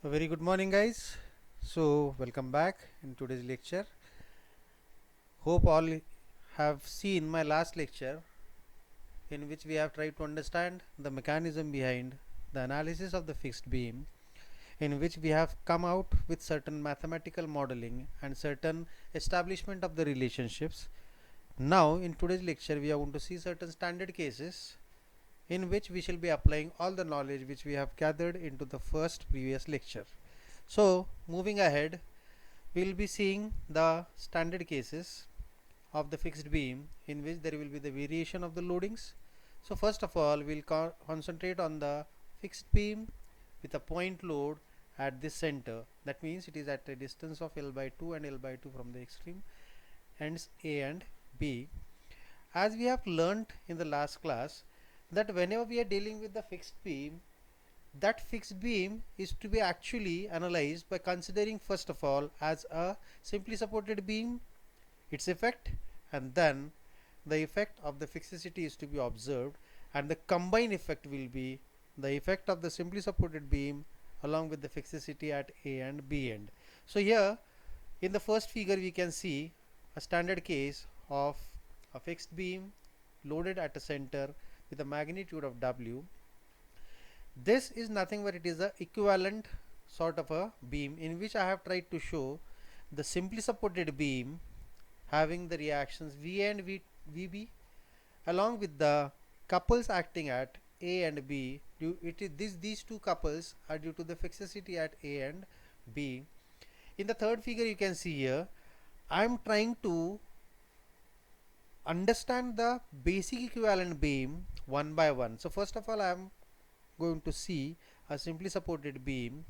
A very good morning, guys. So, welcome back in today's lecture. Hope all have seen my last lecture, in which we have tried to understand the mechanism behind the analysis of the fixed beam, in which we have come out with certain mathematical modeling and certain establishment of the relationships. Now, in today's lecture, we are going to see certain standard cases in which we shall be applying all the knowledge which we have gathered into the first previous lecture. So, moving ahead, we will be seeing the standard cases of the fixed beam in which there will be the variation of the loadings. So first of all, we will concentrate on the fixed beam with a point load at this center. That means it is at a distance of L by 2 and L by 2 from the extreme ends A and B. As we have learnt in the last class, that whenever we are dealing with the fixed beam, that fixed beam is to be actually analyzed by considering first of all as a simply supported beam, its effect, and then the effect of the fixicity is to be observed, and the combined effect will be the effect of the simply supported beam along with the fixicity at A and B end. So here in the first figure we can see a standard case of a fixed beam loaded at a center with a magnitude of W. This is nothing but it is a equivalent sort of a beam in which I have tried to show the simply supported beam having the reactions V and VB along with the couples acting at A and B. These two couples are due to the fixicity at A and B. In the third figure you can see here, I am trying to understand the basic equivalent beam one by one. So first of all I am going to see a simply supported beam,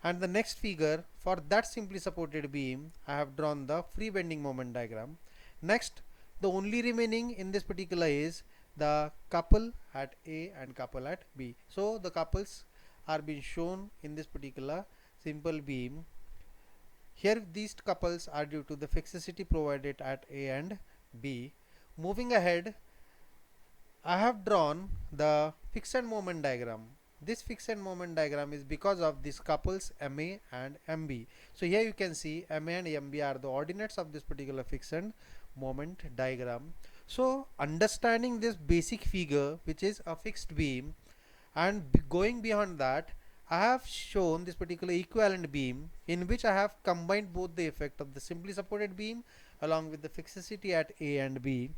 and the next figure for that simply supported beam I have drawn the free bending moment diagram. Next, the only remaining in this particular is the couple at A and couple at B. So the couples are being shown in this particular simple beam. Here these couples are due to the fixicity provided at A and B. Moving ahead, I have drawn the fixed moment diagram. This fixed moment diagram is because of these couples MA and MB. So here you can see MA and MB are the ordinates of this particular fixed moment diagram. So understanding this basic figure, which is a fixed beam, and going beyond that, I have shown this particular equivalent beam in which I have combined both the effect of the simply supported beam along with the fixicity at A and B.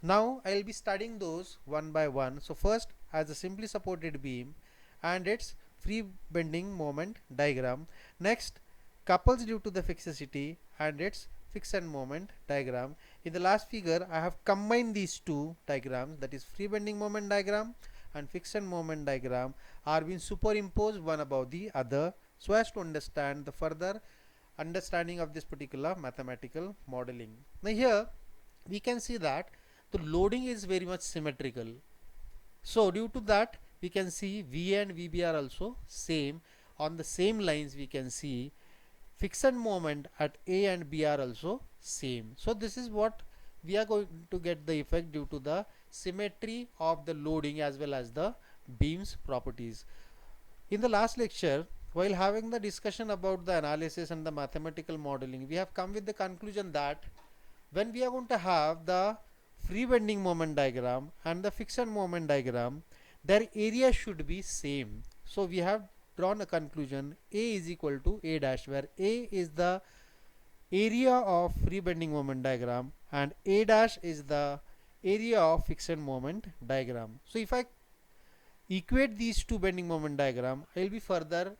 Now I will be studying those one by one. So first, as a simply supported beam and its free bending moment diagram. Next, couples due to the fixicity and its fixed moment diagram. In the last figure I have combined these two diagrams, that is free bending moment diagram and fixed moment diagram, are being superimposed one above the other so as to understand the further understanding of this particular mathematical modeling. Now here we can see that the loading is very much symmetrical. So due to that we can see V and VB are also same. On the same lines we can see fixed moment at A and B are also same. So this is what we are going to get the effect due to the symmetry of the loading as well as the beams properties. In the last lecture, while having the discussion about the analysis and the mathematical modeling, we have come with the conclusion that when we are going to have the free bending moment diagram and the fixed moment diagram, their area should be same. So we have drawn a conclusion A is equal to A dash, where A is the area of free bending moment diagram and A dash is the area of fixed moment diagram. So if I equate these two bending moment diagram, I will be further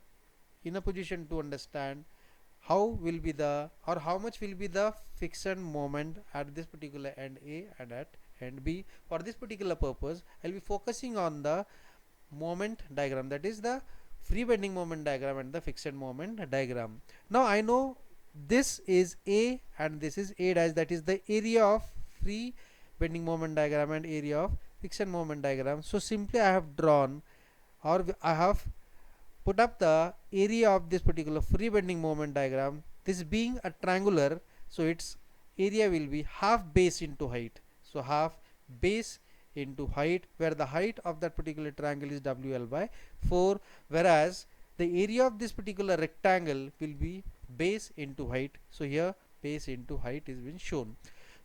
in a position to understand how will be the or how much will be the fixed moment at this particular end A and at end B. For this particular purpose I will be focusing on the moment diagram, that is the free bending moment diagram and the fixed moment diagram. Now I know this is A and this is A dash, that is the area of free bending moment diagram and area of fixed moment diagram. So simply I have drawn or I have put up the area of this particular free bending moment diagram. This being a triangular, so its area will be half base into height. So half base into height, where the height of that particular triangle is WL by 4, whereas the area of this particular rectangle will be base into height. So here base into height is been shown.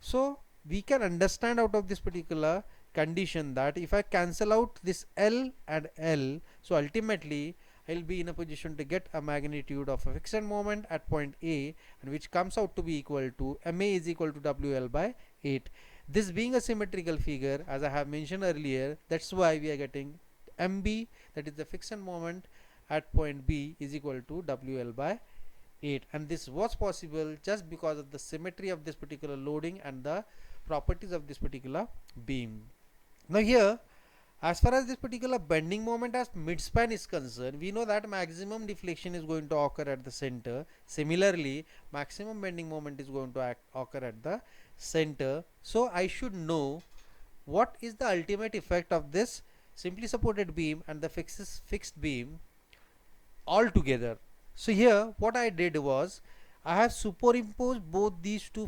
So we can understand out of this particular condition that if I cancel out this L and L, so ultimately I'll be in a position to get a magnitude of a fixed moment at point A, and which comes out to be equal to MA is equal to WL by 8. This being a symmetrical figure, as I have mentioned earlier, that's why we are getting MB, that is the fixed moment at point B, is equal to WL by 8, and this was possible just because of the symmetry of this particular loading and the properties of this particular beam. Now here, as far as this particular bending moment as midspan is concerned, we know that maximum deflection is going to occur at the center. Similarly, maximum bending moment is going to occur at the center. So I should know what is the ultimate effect of this simply supported beam and the fixed beam all together. So here what I did was I have superimposed both these two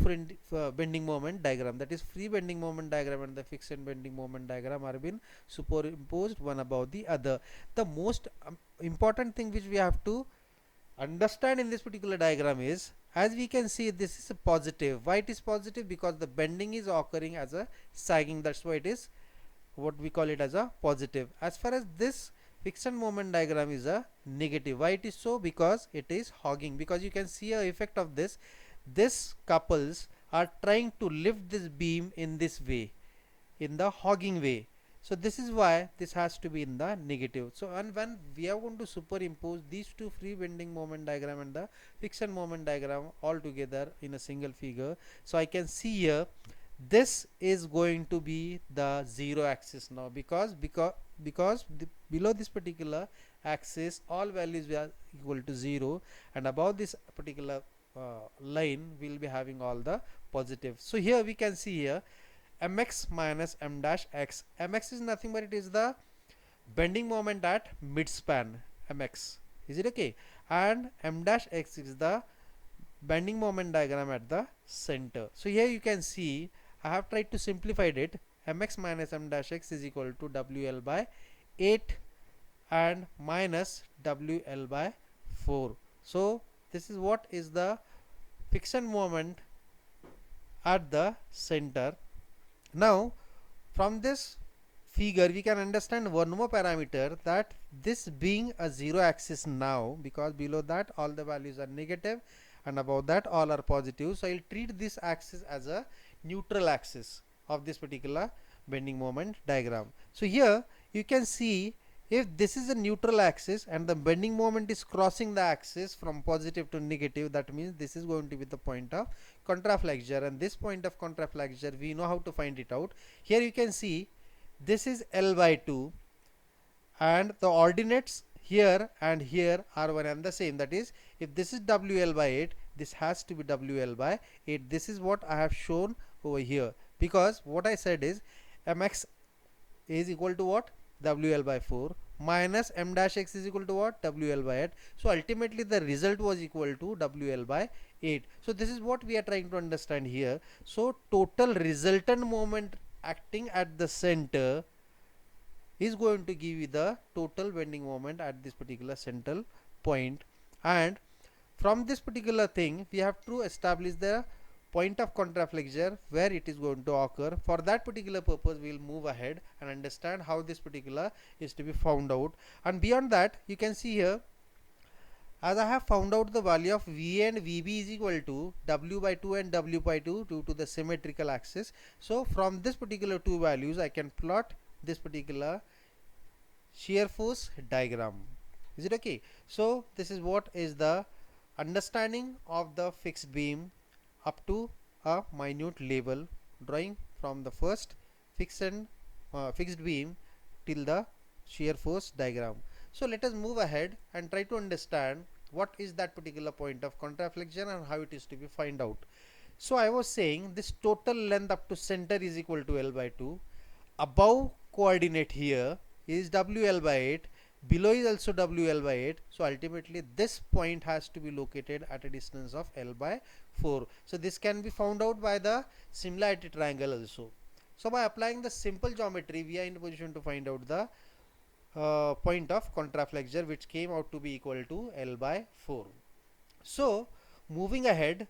bending moment diagram, that is free bending moment diagram and the fixed bending moment diagram are been superimposed one above the other. The most important thing which we have to understand in this particular diagram is, as we can see, this is a positive. Why it is positive? Because the bending is occurring as a sagging, that's why it is what we call it as a positive. As far as this fixed moment diagram is a negative. Why it is so? Because it is hogging, because you can see a effect of this couples are trying to lift this beam in this way, in the hogging way. So this is why this has to be in the negative. So and when we are going to superimpose these two free bending moment diagram and the fixed moment diagram all together in a single figure, so I can see here this is going to be the zero axis now, because below this particular axis all values are equal to 0, and above this particular line we will be having all the positive. So here we can see here mx minus m dash x. Mx is nothing but it is the bending moment at midspan, mx, is it okay, and m dash x is the bending moment diagram at the center. So here you can see I have tried to simplify it. Mx minus m dash x is equal to WL by 8 and minus WL by 4. So this is what is the fixed moment at the center. Now from this figure we can understand one more parameter, that this being a zero axis now, because below that all the values are negative and above that all are positive, so I'll treat this axis as a neutral axis of this particular bending moment diagram. So here you can see, if this is a neutral axis and the bending moment is crossing the axis from positive to negative, that means this is going to be the point of contraflexure, and this point of contraflexure we know how to find it out. Here you can see this is L by 2 and the ordinates here and here are one and the same, that is if this is WL by 8, this has to be WL by 8. This is what I have shown over here, because what I said is mx is equal to what, WL by 4, minus m dash x is equal to what, WL by 8. So ultimately the result was equal to WL by 8. So this is what we are trying to understand here. So total resultant moment acting at the center is going to give you the total bending moment at this particular central point, and from this particular thing we have to establish the point of contraflexure where it is going to occur. For that particular purpose we will move ahead and understand how this particular is to be found out. And beyond that you can see here, as I have found out the value of V and VB is equal to W by 2 and W by 2 due to the symmetrical axis. So from this particular two values I can plot this particular shear force diagram. Is it okay? So this is what is the understanding of the fixed beam up to a minute level, drawing from the first fixed beam till the shear force diagram. So let us move ahead and try to understand what is that particular point of contraflexion and how it is to be find out. So I was saying this total length up to center is equal to L by 2. Above coordinate here is WL by 8, below is also WL by 8. So ultimately this point has to be located at a distance of L by 4. So this can be found out by the similarity triangle also. So by applying the simple geometry we are in a position to find out the point of contraflexure, which came out to be equal to L by 4. So moving ahead,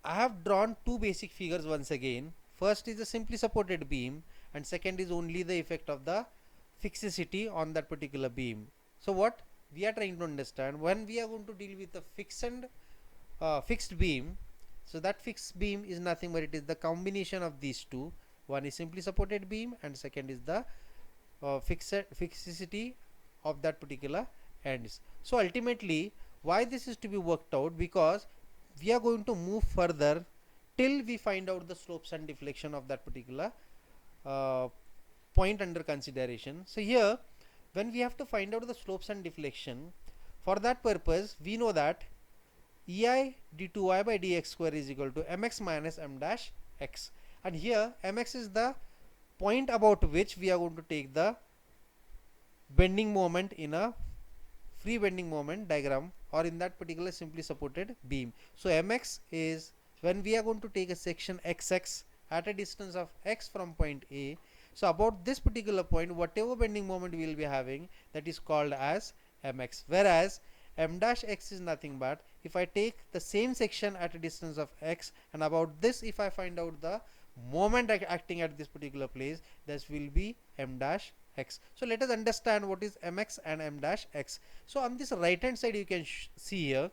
I have drawn two basic figures once again. First is a simply supported beam, and second is only the effect of the fixicity on that particular beam. So what we are trying to understand, when we are going to deal with a fixed beam, so that fixed beam is nothing but it is the combination of these two. One is simply supported beam and second is the fixicity of that particular ends. So ultimately, why this is to be worked out, because we are going to move further till we find out the slopes and deflection of that particular uh, point under consideration. So here, when we have to find out the slopes and deflection, for that purpose we know that ei d2y by dx square is equal to mx minus m dash x, and here mx is the point about which we are going to take the bending moment in a free bending moment diagram, or in that particular simply supported beam. So mx is when we are going to take a section xx at a distance of x from point A. So about this particular point, whatever bending moment we will be having, that is called as mx, whereas m dash x is nothing but if I take the same section at a distance of x, and about this if I find out the moment acting at this particular place, this will be m dash x. So let us understand what is mx and m dash x. So on this right hand side you can see here,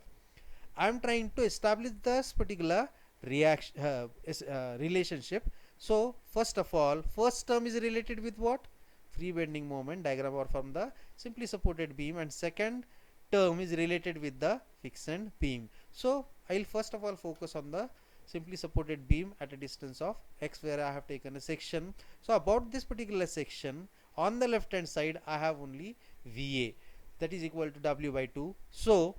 I am trying to establish this particular relationship. So first of all, first term is related with what? Free bending moment diagram or from the simply supported beam, and second term is related with the fixed beam. So I will first of all focus on the simply supported beam at a distance of x, where I have taken a section. So about this particular section, on the left hand side I have only VA, that is equal to W by 2. So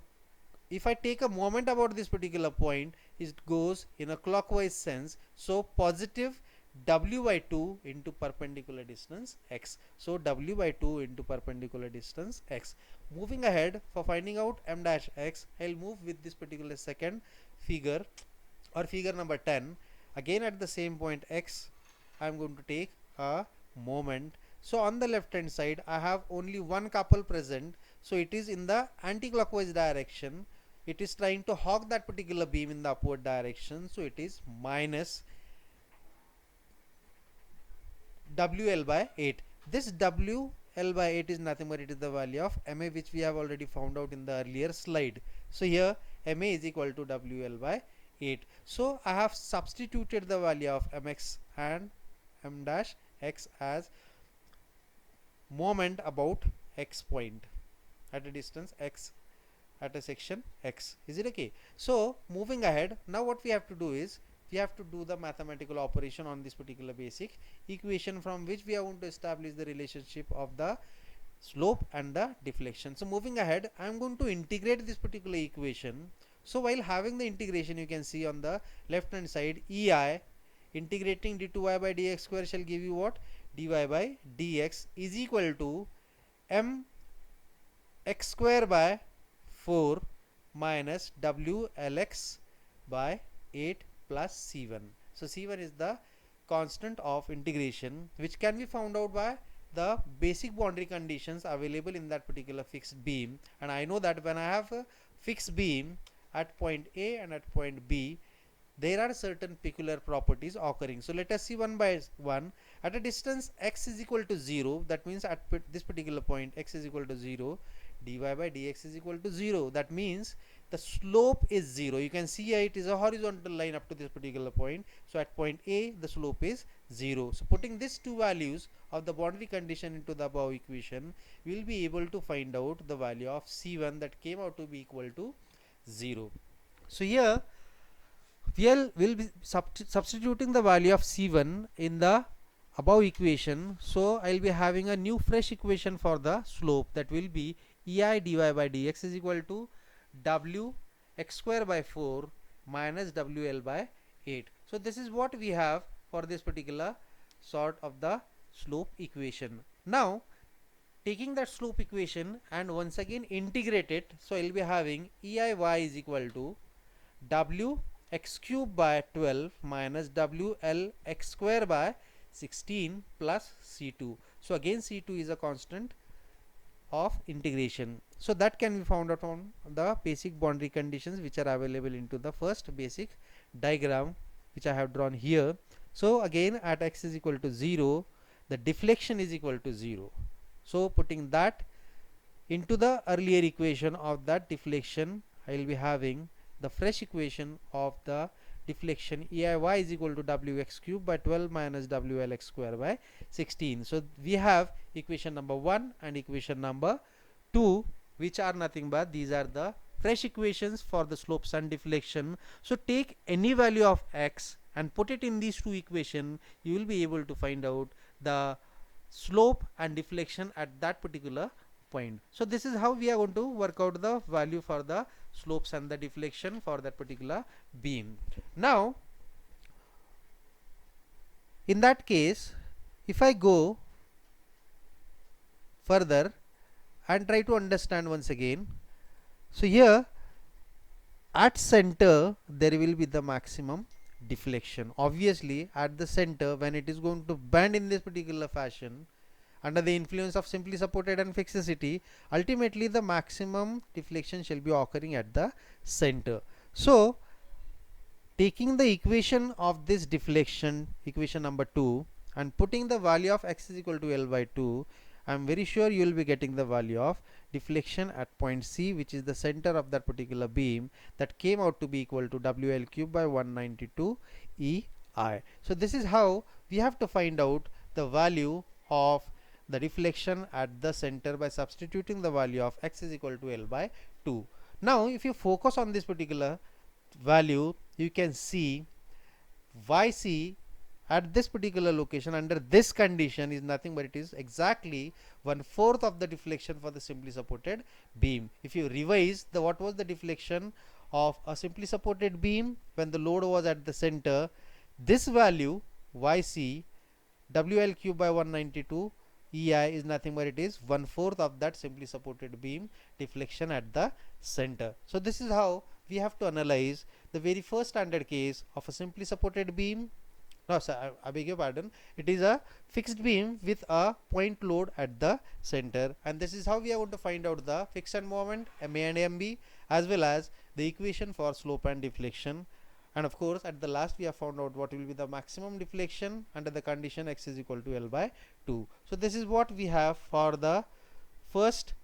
if I take a moment about this particular point, it goes in a clockwise sense. So positive W by 2 into perpendicular distance x. So W by 2 into perpendicular distance x. Moving ahead, for finding out m dash x, I will move with this particular second figure, or figure number 10. Again at the same point x, I am going to take a moment. So on the left hand side I have only one couple present, so it is in the anti-clockwise direction. It is trying to hog that particular beam in the upward direction, so it is minus WL by 8. This WL by 8 is nothing but it is the value of MA, which we have already found out in the earlier slide. So here MA is equal to WL by 8. So I have substituted the value of mx and m dash x as moment about x point at a distance x at a section x. Is it okay? So moving ahead, now what we have to do is we have to do the mathematical operation on this particular basic equation, from which we are going to establish the relationship of the slope and the deflection. So moving ahead, I am going to integrate this particular equation. So while having the integration, you can see on the left hand side ei integrating d2y by dx square shall give you what? dy by dx is equal to m x square by 4 minus w lx by 8 plus c1. So c1 is the constant of integration, which can be found out by the basic boundary conditions available in that particular fixed beam. And I know that when I have a fixed beam at point A and at point B, there are certain peculiar properties occurring. So let us see one by one. At a distance x is equal to 0, that means at this particular point x is equal to 0, dy by dx is equal to 0. That means the slope is 0. You can see here it is a horizontal line up to this particular point. So at point A the slope is 0. So putting these two values of the boundary condition into the above equation, we will be able to find out the value of C1, that came out to be equal to 0. So here we will be substituting the value of C1 in the above equation. So I will be having a new fresh equation for the slope, that will be ei dy by dx is equal to w x square by 4 minus wl by 8. So this is what we have for this particular sort of the slope equation. Now taking that slope equation and once again integrate it, so I will be having eiy is equal to w x cube by 12 minus wl x square by 16 plus c2. So again c2 is a constant of integration. So that can be found out from the basic boundary conditions which are available into the first basic diagram which I have drawn here. So again, at x is equal to 0, the deflection is equal to 0. So putting that into the earlier equation of that deflection, I will be having the fresh equation of the deflection EIY is equal to Wx cube by 12 minus WLx square by 16. So we have equation number 1 and equation number 2, which are nothing but these are the fresh equations for the slopes and deflection. So take any value of x and put it in these two equations, you will be able to find out the slope and deflection at that particular point. So this is how we are going to work out the value for the slopes and the deflection for that particular beam. Now in that case, if I go further and try to understand once again, so here at center there will be the maximum deflection. Obviously at the center, when it is going to bend in this particular fashion under the influence of simply supported and fixicity, ultimately the maximum deflection shall be occurring at the center. So taking the equation of this deflection, equation number 2, and putting the value of x is equal to L by 2, I am very sure you will be getting the value of deflection at point C, which is the center of that particular beam, that came out to be equal to WL cube by 192 EI. So this is how we have to find out the value of the deflection at the center by substituting the value of x is equal to L by 2. Now if you focus on this particular value, you can see YC at this particular location under this condition is nothing but it is exactly 1/4 of the deflection for the simply supported beam. If you revise the what was the deflection of a simply supported beam when the load was at the center, this value YC WL cube by 192 EI is nothing but it is 1/4 of that simply supported beam deflection at the center. So this is how we have to analyze the very first standard case of a simply supported beam. No, sir, I beg your pardon. It is a fixed beam with a point load at the center, and this is how we are going to find out the friction moment MA and MB, as well as the equation for slope and deflection. And of course at the last we have found out what will be the maximum deflection under the condition x is equal to L by 2. So this is what we have for the first